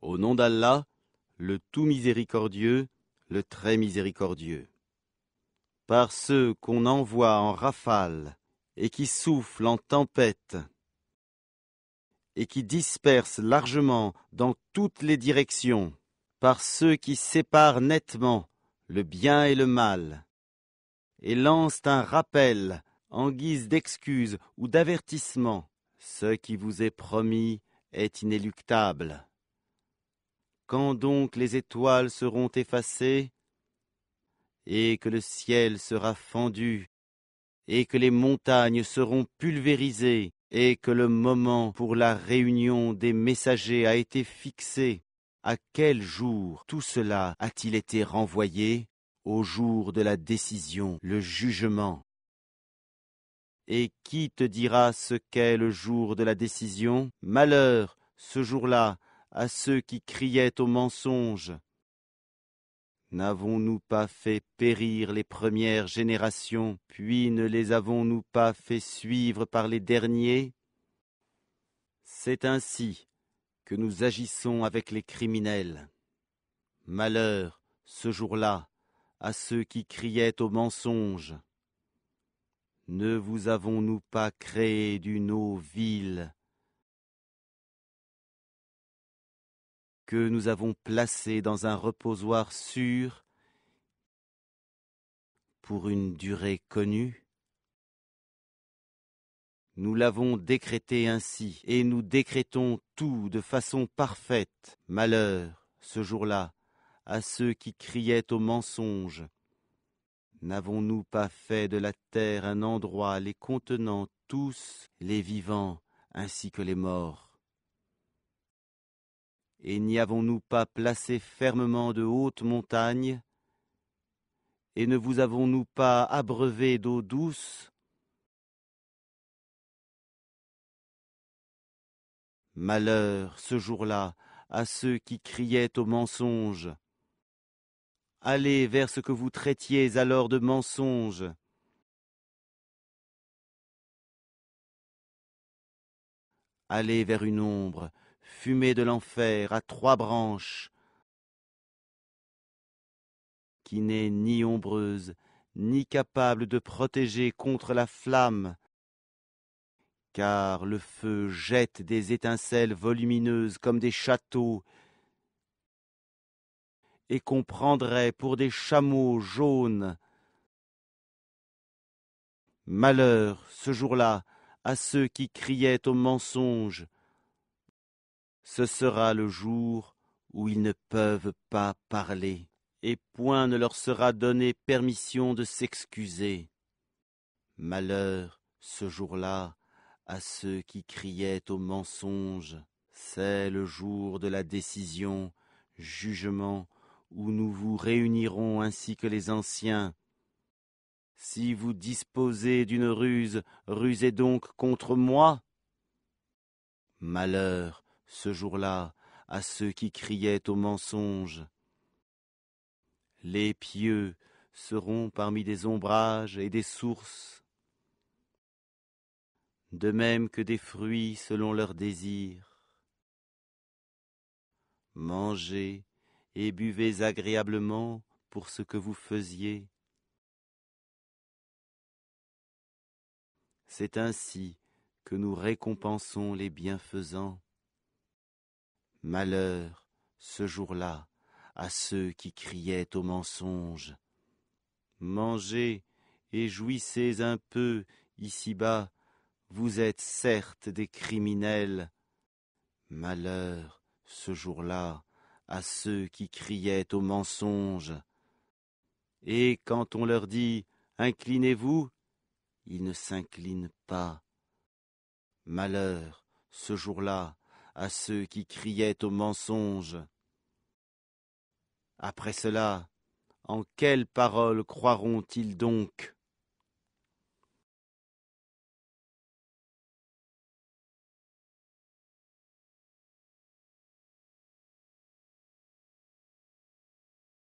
Au nom d'Allah, le tout miséricordieux, le très miséricordieux. Par ceux qu'on envoie en rafale et qui soufflent en tempête et qui dispersent largement dans toutes les directions, par ceux qui séparent nettement le bien et le mal et lancent un rappel en guise d'excuse ou d'avertissement. Ce qui vous est promis est inéluctable. Quand donc les étoiles seront effacées, et que le ciel sera fendu, et que les montagnes seront pulvérisées, et que le moment pour la réunion des messagers a été fixé, à quel jour tout cela a-t-il été renvoyé? Au jour de la décision, le jugement. Et qui te dira ce qu'est le jour de la décision? Malheur, ce jour-là, à ceux qui criaient au mensonge. N'avons-nous pas fait périr les premières générations, puis ne les avons-nous pas fait suivre par les derniers? C'est ainsi que nous agissons avec les criminels. Malheur, ce jour-là, à ceux qui criaient au mensonge. Ne vous avons-nous pas créé d'une eau vile que nous avons placée dans un reposoir sûr pour une durée connue? Nous l'avons décrété ainsi, et nous décrétons tout de façon parfaite. Malheur, ce jour-là, à ceux qui criaient au mensonge. N'avons-nous pas fait de la terre un endroit les contenant tous, les vivants ainsi que les morts? Et n'y avons-nous pas placé fermement de hautes montagnes? Et ne vous avons-nous pas abreuvé d'eau douce? Malheur, ce jour-là, à ceux qui criaient au mensonge. Allez vers ce que vous traitiez alors de mensonge. Allez vers une ombre, fumée de l'enfer à 3 branches, qui n'est ni ombreuse, ni capable de protéger contre la flamme, car le feu jette des étincelles volumineuses comme des châteaux, et qu'on prendrait pour des chameaux jaunes. Malheur, ce jour-là, à ceux qui criaient au mensonge. Ce sera le jour où ils ne peuvent pas parler, et point ne leur sera donné permission de s'excuser. Malheur, ce jour-là, à ceux qui criaient au mensonge. C'est le jour de la décision, jugement, où nous vous réunirons ainsi que les anciens. Si vous disposez d'une ruse, rusez donc contre moi. Malheur, ce jour-là, à ceux qui criaient au mensonge. Les pieux seront parmi des ombrages et des sources, de même que des fruits selon leurs désirs. Mangez et buvez agréablement pour ce que vous faisiez. C'est ainsi que nous récompensons les bienfaisants. Malheur, ce jour-là, à ceux qui criaient au mensonge. Mangez et jouissez un peu ici-bas, vous êtes certes des criminels. Malheur, ce jour-là, à ceux qui criaient au mensonge. Et quand on leur dit « Inclinez-vous », ils ne s'inclinent pas. Malheur, ce jour-là, à ceux qui criaient au mensonge. Après cela, en quelles paroles croiront-ils donc?